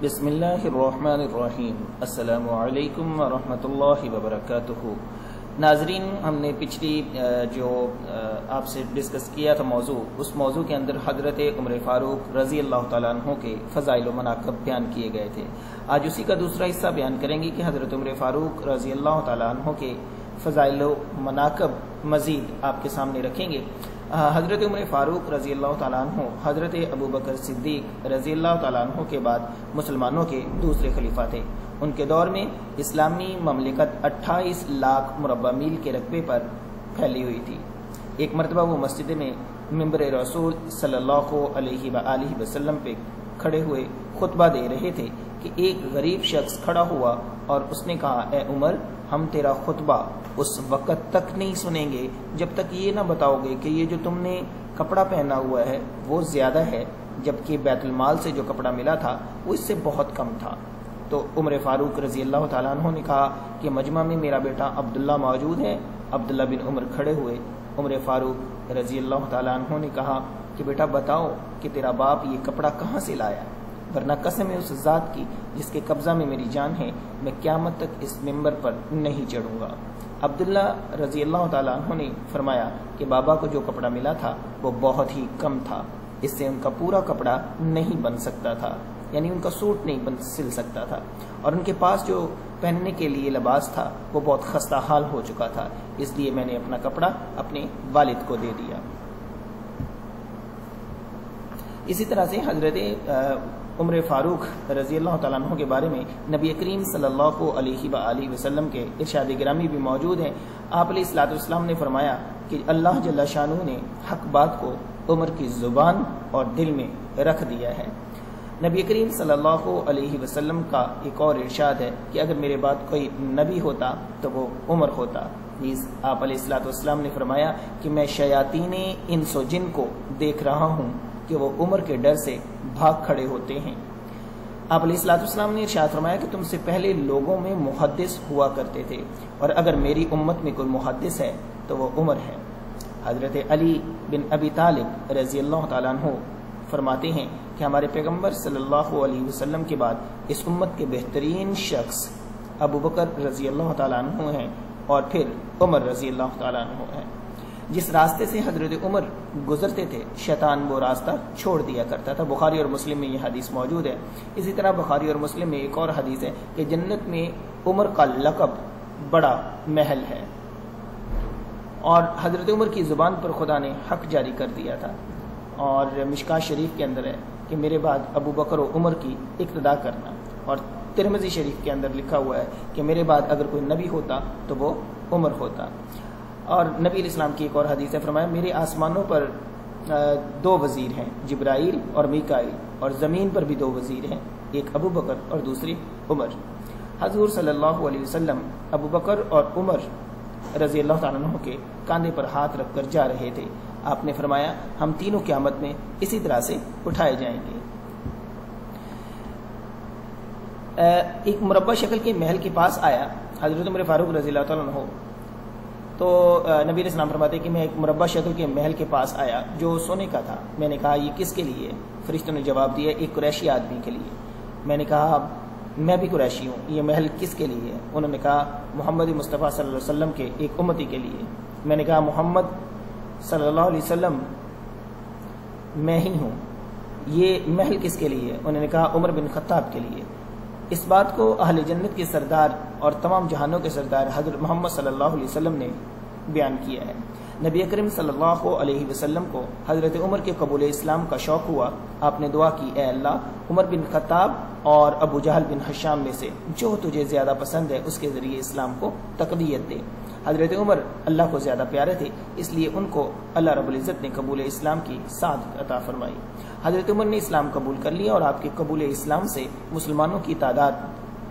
بسم اللہ الرحمن الرحیم۔ السلام علیکم ورحمۃ اللہ وبرکاتہ۔ ناظرین، ہم نے پچھلی جو آپ سے ڈسکس کیا تھا اس موضوع کے اندر حضرت عمر فاروق رضی اللہ تعالیٰ عنہ کے فضائل و مناقب بیان کیے گئے تھے۔ آج اسی کا دوسرا حصہ بیان کریں گے کہ حضرت عمر فاروق رضی اللہ تعالیٰ عنہ کے فضائل و مناقب مزید آپ کے سامنے رکھیں گے۔ حضرت عمر فاروق رضی اللہ تعالیٰ عنہ حضرت ابو بکر صدیق رضی اللہ تعالیٰ عنہ کے بعد مسلمانوں کے دوسرے خلیفہ تھے۔ ان کے دور میں اسلامی مملکت 28 لاکھ مربع میل کے رقبے پر پھیلی ہوئی تھی۔ ایک مرتبہ وہ مسجد میں منبر رسول صلی اللہ علیہ وآلہ وسلم پہ کھڑے ہوئے خطبہ دے رہے تھے کہ ایک غریب شخص کھڑا ہوا اور اس نے کہا، اے عمر، ہم تیرا خطبہ اس وقت تک نہیں سنیں گے جب تک یہ نہ بتاؤ گے کہ یہ جو تم نے کپڑا پہنا ہوا ہے وہ زیادہ ہے، جبکہ بیت المال سے جو کپڑا ملا تھا وہ اس سے بہت کم تھا۔ تو عمر فاروق رضی اللہ تعالیٰ عنہ نے کہا کہ مجمع میں میرا بیٹا عبداللہ موجود ہے۔ عبداللہ بن عمر کھڑے ہوئے۔ عمر فاروق رضی اللہ تعالیٰ عنہ نے کہا کہ بیٹا بتاؤ کہ تیرا باپ یہ کپڑا کہاں سے لایا، ورنہ قسم ہے اس ذات کی جس کے قبضہ میں میری جان ہے، میں قیامت تک اس ممبر پر نہیں چڑھوں گا۔ عبداللہ رضی اللہ تعالیٰ عنہ نے فرمایا کہ بابا کو جو کپڑا ملا تھا وہ بہت ہی کم تھا، اس سے ان کا پورا کپڑا نہیں بن سکتا تھا، یعنی ان کا سوٹ نہیں سل سکتا تھا، اور ان کے پاس جو پہننے کے لیے لباس تھا وہ بہت خستہ حال ہو چکا تھا، اس لیے میں نے اپنا کپڑا اپنے والد کو دے دیا۔ اسی طرح سے حضرت عمر فاروق رضی اللہ تعالیٰ عنہ کے بارے میں نبی کریم صلی اللہ علیہ وآلہ وسلم کے ارشاد گرامی بھی موجود ہیں۔ آپ علیہ الصلوۃ والسلام نے فرمایا کہ اللہ جل شانہ نے حق بات کو عمر کی زبان اور دل میں رکھ دیا ہے۔ نبی کریم صلی اللہ علیہ وسلم کا ایک اور ارشاد ہے کہ اگر میرے بعد کوئی نبی ہوتا تو وہ عمر ہوتا۔ نیز آپ علیہ الصلوۃ والسلام نے فرمایا کہ میں شیاطین انس و جن کو دیکھ رہا ہوں کہ وہ عمر کے ڈر سے بھاگ کھڑے ہوتے ہیں۔ آپ علیہ الصلوۃ والسلام نے ارشاد فرمایا کہ تم سے پہلے لوگوں میں محدث ہوا کرتے تھے، اور اگر میری امت میں کوئی محدث ہے تو وہ عمر ہے۔ حضرت علی بن ابی طالب رضی اللہ تعالیٰ عنہ فرماتے ہیں کہ ہمارے پیغمبر صلی اللہ علیہ وسلم کے بعد اس امت کے بہترین شخص ابو بکر رضی اللہ تعالیٰ عنہ ہیں، اور پھر عمر رضی اللہ تعالیٰ عنہ ہیں۔ جس راستے سے حضرت عمر گزرتے تھے شیطان وہ راستہ چھوڑ دیا کرتا تھا۔ بخاری اور مسلم میں یہ حدیث موجود ہے۔ اسی طرح بخاری اور مسلم میں ایک اور حدیث ہے کہ جنت میں عمر کا لقب بڑا محل ہے، اور حضرت عمر کی زبان پر خدا نے حق جاری کر دیا تھا، اور مشکات شریف کے اندر ہے کہ میرے بعد ابو بکر و عمر کی اقتدا کرنا، اور ترمذی شریف کے اندر لکھا ہوا ہے کہ میرے بعد اگر کوئی نبی ہوتا تو وہ عمر ہوتا۔ اور نبی علیہ السلام کی ایک اور حدیث ہے، فرمایا میرے آسمانوں پر 2 وزیر ہیں، جبرائیل اور میکائیل، اور زمین پر بھی 2 وزیر ہیں، ایک ابو بکر اور دوسری عمر۔ حضور صلی اللہ علیہ وسلم ابو بکر اور عمر رضی اللہ تعالیٰ عنہ کے کاندھے پر ہاتھ رکھ کر جا رہے تھے۔ آپ نے فرمایا ہم تینوں قیامت میں اسی طرح سے اٹھائے جائیں گے۔ ایک مربع شکل کے محل کے پاس آیا حضرت عمر فاروق رضی اللہ تعالیٰ عنہ، تو نبی علیہ السلام فرماتے کہ میں ایک مربع شکل کے محل کے پاس آیا جو سونے کا تھا۔ میں نے کہا یہ کس کے لیے؟ فرشتوں نے جواب دیا ایک قریشی آدمی کے لیے۔ میں نے کہا میں بھی قریشی ہوں، یہ محل کس کے لیے ہے؟ انہوں نے کہا محمد مصطفیٰ صلی اللہ علیہ وسلم کے ایک امتی کے لیے۔ میں نے کہا محمد صلی اللہ علیہ وسلم میں ہی ہوں، یہ محل کس کے لیے ہے؟ انہوں نے کہا عمر بن خطاب کے لیے۔ اس بات کو اہل جنت کے سردار اور تمام جہانوں کے سردار حضرت محمد صلی اللہ علیہ وسلم نے بیان کیا ہے۔ نبی اکرم صلی اللہ علیہ وسلم کو حضرت عمر کے قبول اسلام کا شوق ہوا۔ آپ نے دعا کی، اے اللہ عمر بن خطاب اور ابو جہل بن ہشام میں سے جو تجھے زیادہ پسند ہے اس کے ذریعے اسلام کو تقویت دے۔ حضرت عمر اللہ کو زیادہ پیارے تھے، اس لیے ان کو اللہ رب العزت نے قبول اسلام کی سعادت عطا فرمائی۔ حضرت عمر نے اسلام قبول کر لیا، اور آپ کے قبول اسلام سے مسلمانوں کی تعداد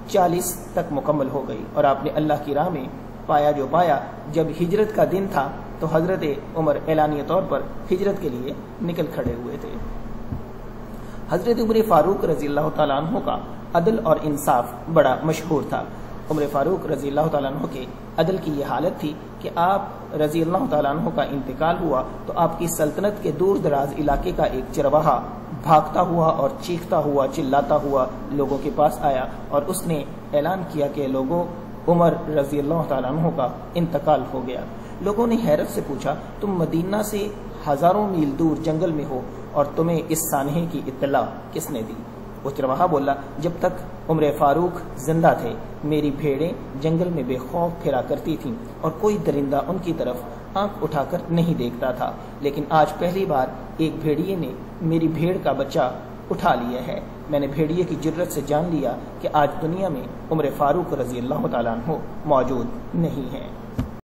40 تک مکمل ہو گئی، اور آپ نے اللہ کی راہ میں پایا جو پایا۔ جب ہجرت کا دن تھا تو حضرت عمر اعلانیہ طور پر ہجرت کے لیے نکل کھڑے ہوئے تھے۔ حضرت عمر فاروق رضی اللہ تعالیٰ عنہ کا عدل اور انصاف بڑا مشہور تھا۔ عمر فاروق رضی اللہ تعالیٰ عنہ کے عدل کی یہ حالت تھی کہ آپ رضی اللہ تعالیٰ عنہ کا انتقال ہوا تو آپ کی سلطنت کے دور دراز علاقے کا ایک چرواہا بھاگتا ہوا اور چیختا ہوا چلاتا ہوا لوگوں کے پاس آیا اور اس نے اعلان کیا کہ لوگوں عمر رضی اللہ تعالیٰ عنہ کا انتقال ہو گیا۔ لوگوں نے حیرت سے پوچھا تم مدینہ سے ہزاروں میل دور جنگل میں ہو اور تمہیں اس سانحے کی اطلاع کس نے دی؟ وہ چرواہا بولا جب تک عمر فاروق زندہ تھے میری بھیڑیں جنگل میں بے خوف پھرا کرتی تھیں اور کوئی درندہ ان کی طرف آنکھ اٹھا کر نہیں دیکھتا تھا، لیکن آج پہلی بار ایک بھیڑیے نے میری بھیڑ کا بچہ اٹھا لیا ہے۔ میں نے بھیڑیے کی جرت سے جان لیا کہ آج دنیا میں عمر فاروق رضی اللہ تعالیٰ عنہ موجود نہیں ہے۔